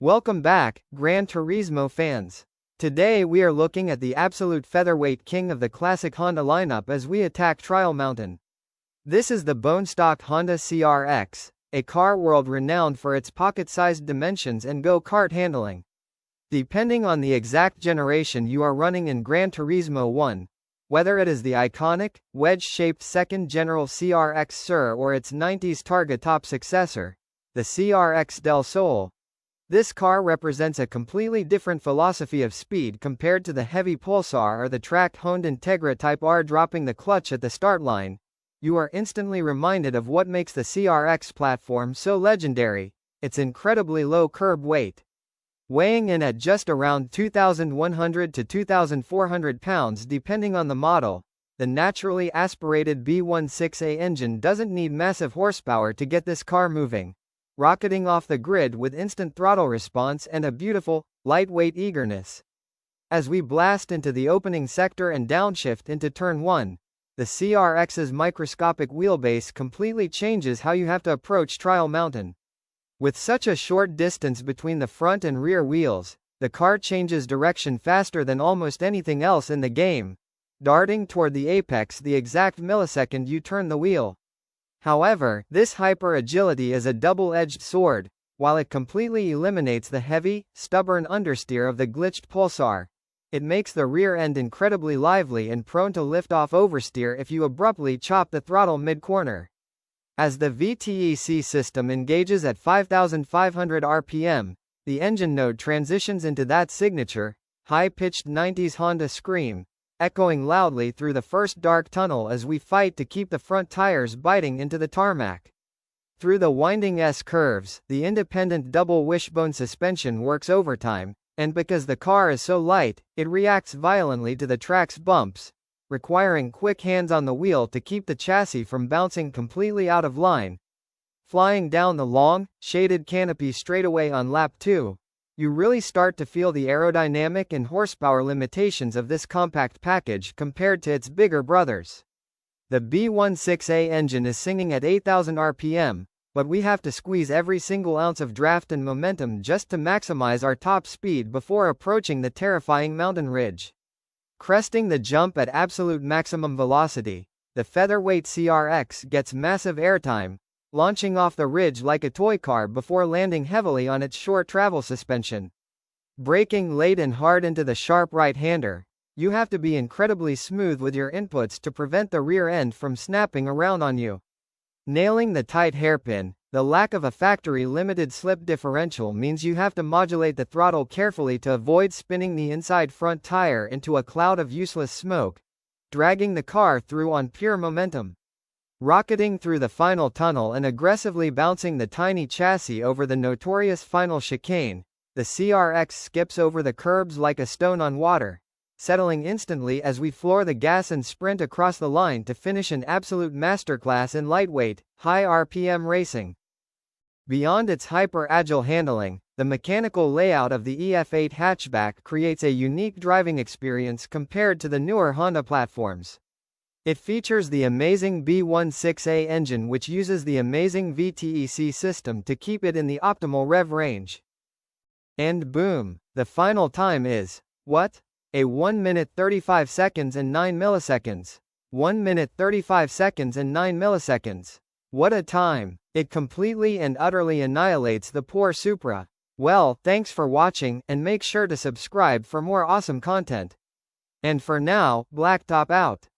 Welcome back, Gran Turismo fans. Today we are looking at the absolute featherweight king of the classic Honda lineup as we attack Trial Mountain. This is the bone-stock Honda CRX, a car world-renowned for its pocket-sized dimensions and go-kart handling. Depending on the exact generation you are running in Gran Turismo 1, whether it is the iconic, wedge-shaped second General CRX Sur or its 90s Targa top successor, the CRX del Sol, this car represents a completely different philosophy of speed compared to the heavy Pulsar or the tracked Honda Integra Type R. Dropping the clutch at the start line, you are instantly reminded of what makes the CRX platform so legendary: its incredibly low curb weight. Weighing in at just around 2,100 to 2,400 pounds depending on the model, the naturally aspirated B16A engine doesn't need massive horsepower to get this car moving, rocketing off the grid with instant throttle response and a beautiful, lightweight eagerness. As we blast into the opening sector and downshift into turn 1, the CRX's microscopic wheelbase completely changes how you have to approach Trial Mountain. With such a short distance between the front and rear wheels, the car changes direction faster than almost anything else in the game, darting toward the apex the exact millisecond you turn the wheel. However, this hyper-agility is a double-edged sword. While it completely eliminates the heavy, stubborn understeer of the glitched Pulsar, it makes the rear end incredibly lively and prone to lift-off oversteer if you abruptly chop the throttle mid-corner. As the VTEC system engages at 5,500 RPM, the engine node transitions into that signature, high-pitched 90s Honda scream, echoing loudly through the first dark tunnel as we fight to keep the front tires biting into the tarmac. Through the winding S-curves, the independent double wishbone suspension works overtime, and because the car is so light, it reacts violently to the track's bumps, requiring quick hands on the wheel to keep the chassis from bouncing completely out of line. Flying down the long, shaded canopy straightaway on lap 2, you really start to feel the aerodynamic and horsepower limitations of this compact package compared to its bigger brothers. The B16A engine is singing at 8,000 RPM, but we have to squeeze every single ounce of draft and momentum just to maximize our top speed before approaching the terrifying mountain ridge. Cresting the jump at absolute maximum velocity, the featherweight CRX gets massive airtime, launching off the ridge like a toy car before landing heavily on its short travel suspension. Braking late and hard into the sharp right-hander, you have to be incredibly smooth with your inputs to prevent the rear end from snapping around on you. Nailing the tight hairpin, the lack of a factory-limited slip differential means you have to modulate the throttle carefully to avoid spinning the inside front tire into a cloud of useless smoke, dragging the car through on pure momentum. Rocketing through the final tunnel and aggressively bouncing the tiny chassis over the notorious final chicane, the CRX skips over the curbs like a stone on water, settling instantly as we floor the gas and sprint across the line to finish an absolute masterclass in lightweight, high RPM racing. Beyond its hyper-agile handling, the mechanical layout of the EF8 hatchback creates a unique driving experience compared to the newer Honda platforms. It features the amazing B16A engine which uses the amazing VTEC system to keep it in the optimal rev range. And boom, the final time is, what? A 1 minute 35 seconds and 9 milliseconds. 1 minute 35 seconds and 9 milliseconds. What a time! It completely and utterly annihilates the poor Supra. Well, thanks for watching, and make sure to subscribe for more awesome content. And for now, Blacktop out.